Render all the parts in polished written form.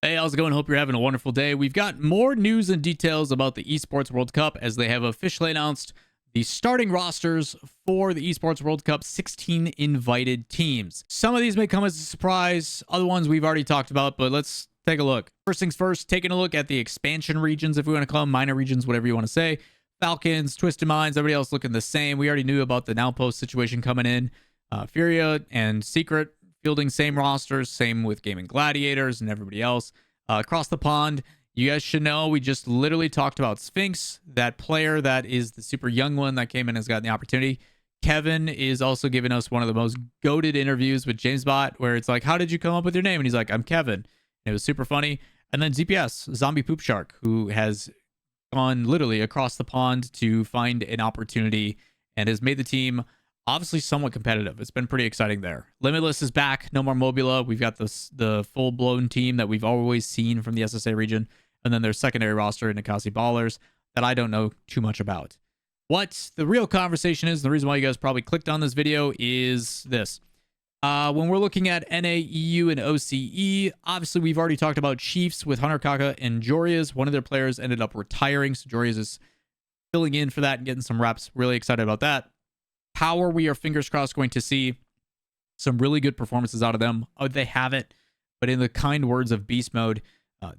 Hey, how's it going? Hope you're having a wonderful day. We've got more news and details about the Esports World Cup as they have officially announced the starting rosters for the Esports World Cup, 16 invited teams. Some of these may come as a surprise, other ones we've already talked about, but let's take a look. First things first, taking a look at the expansion regions, if we want to call them, minor regions, whatever you want to say. Falcons, Twisted Minds, everybody else looking the same. We already knew about the Nowpost situation coming in. Furia and Secret fielding same rosters, same with Gaming Gladiators and everybody else. Across the pond, you guys should know we just literally talked about Sphinx, that player that is the super young one that came in and has gotten the opportunity. Kevin is also giving us one of the most goated interviews with James Bot, where it's like, how did you come up with your name? And he's like, I'm Kevin. And it was super funny. And then ZPS, Zombie Poop Shark, who has gone literally across the pond to find an opportunity and has made the team obviously somewhat competitive. It's been pretty exciting there. Limitless is back. No more Mobula. We've got the full-blown team that we've always seen from the SSA region. And then their secondary roster, Nikasi Ballers, that I don't know too much about. What the real conversation is, the reason why you guys probably clicked on this video is this. When we're looking at NA, EU, and OCE, obviously we've already talked about Chiefs with Hunter Kaka and Jorias. One of their players ended up retiring, so Jorias is filling in for that and getting some reps. Really excited about that. Power, we are fingers crossed going to see some really good performances out of them. Oh, they have it, but in the kind words of Beast Mode,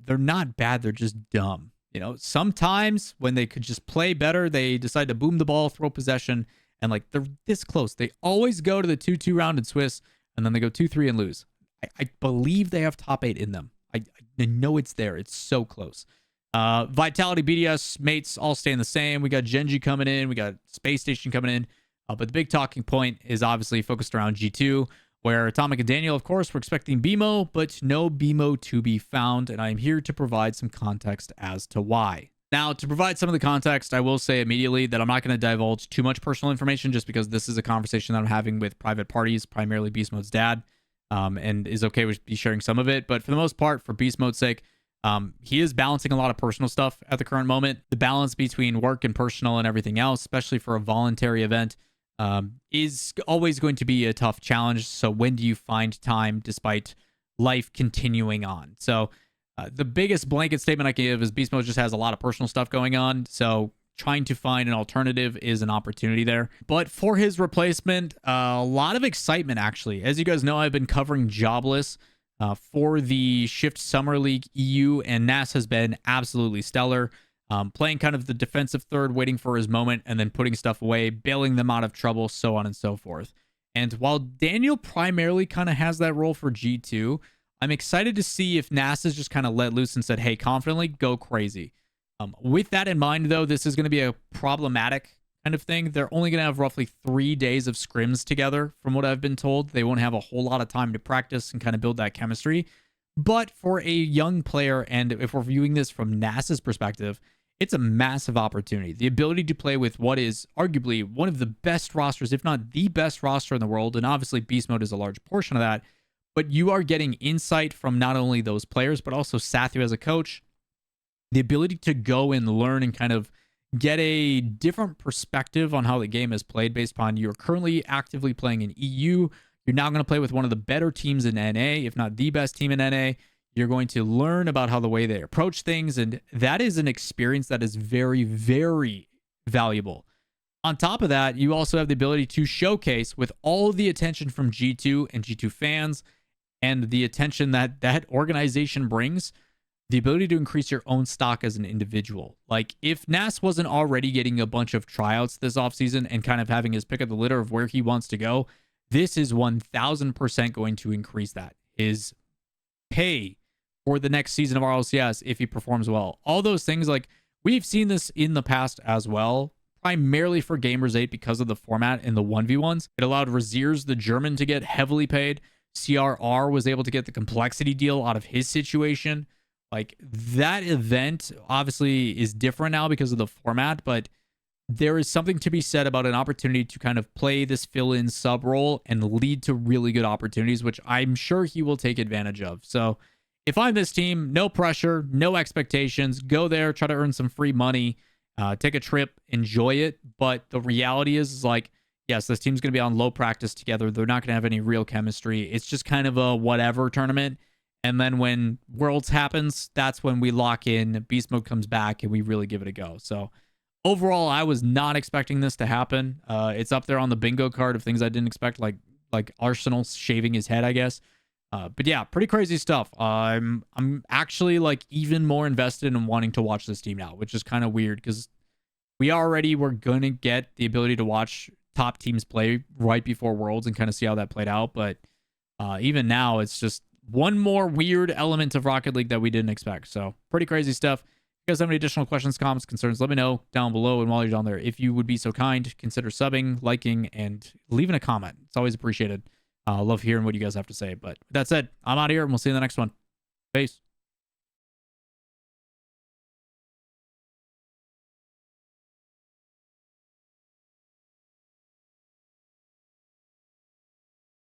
they're not bad, they're just dumb. You know, sometimes when they could just play better, they decide to boom the ball, throw possession, and like they're this close. They always go to the 2-2 round in Swiss, and then they go 2-3 and lose. I believe they have top 8 in them. I know it's there. It's so close. Vitality, BDS, mates all staying the same. We got Genji coming in. We got Space Station coming in. But the big talking point is obviously focused around G2, where Atomic and Daniel, of course, we're expecting BMO, but no BMO to be found, and I'm here to provide some context as to why. Now, to provide some of the context, I will say immediately that I'm not going to divulge too much personal information just because this is a conversation that I'm having with private parties, primarily Beast Mode's dad, and is okay with me sharing some of it. But for the most part, for Beast Mode's sake, he is balancing a lot of personal stuff at the current moment. The balance between work and personal and everything else, especially for a voluntary event, is always going to be a tough challenge. So when do you find time despite life continuing on? So the biggest blanket statement I can give is Beast Mode just has a lot of personal stuff going on. So trying to find an alternative is an opportunity there. But for his replacement, a lot of excitement, actually. As you guys know, I've been covering Jobless for the Shift Summer League EU, and Nas has been absolutely stellar. Playing kind of the defensive third, waiting for his moment, and then putting stuff away, bailing them out of trouble, so on and so forth. And while Daniel primarily kind of has that role for G2, I'm excited to see if Nas has just kind of let loose and said, hey, confidently, go crazy. With that in mind, though, this is going to be a problematic kind of thing. They're only going to have roughly 3 days of scrims together, from what I've been told. They won't have a whole lot of time to practice and kind of build that chemistry. But for a young player, and if we're viewing this from Nas's perspective, it's a massive opportunity. The ability to play with what is arguably one of the best rosters, if not the best roster in the world, and obviously Beast Mode is a large portion of that, but you are getting insight from not only those players, but also Sathu as a coach. The ability to go and learn and kind of get a different perspective on how the game is played based upon you're currently actively playing in EU. You're now going to play with one of the better teams in NA, if not the best team in NA. You're going to learn about how the way they approach things, and that is an experience that is very, very valuable. On top of that, you also have the ability to showcase with all of the attention from G2 and G2 fans and the attention that that organization brings, the ability to increase your own stock as an individual. Like, if Nas wasn't already getting a bunch of tryouts this offseason and kind of having his pick of the litter of where he wants to go, this is 1000% going to increase that. His pay for the next season of RLCS if he performs well. All those things, like, we've seen this in the past as well, primarily for Gamers 8 because of the format and the 1v1s. It allowed Raziers, the German, to get heavily paid. CRR was able to get the complexity deal out of his situation. Like, that event obviously is different now because of the format, but there is something to be said about an opportunity to kind of play this fill-in sub role and lead to really good opportunities, which I'm sure he will take advantage of. So if I'm this team, no pressure, no expectations, go there, try to earn some free money, take a trip, enjoy it. But the reality is like, yes, this team's going to be on low practice together. They're not going to have any real chemistry. It's just kind of a whatever tournament. And then when Worlds happens, that's when we lock in, Beast Mode comes back, and we really give it a go. So overall, I was not expecting this to happen. It's up there on the bingo card of things I didn't expect, like Arsenal shaving his head, I guess. But yeah, pretty crazy stuff. I'm actually like even more invested in wanting to watch this team now, which is kind of weird because we already were gonna get the ability to watch top teams play right before Worlds and kind of see how that played out. But even now, it's just one more weird element of Rocket League that we didn't expect. So pretty crazy stuff. If you guys have any additional questions, comments, concerns, let me know down below. And while you're down there, if you would be so kind, consider subbing, liking, and leaving a comment. It's always appreciated. Love hearing what you guys have to say. But with that said, I'm out of here, and we'll see you in the next one. Peace.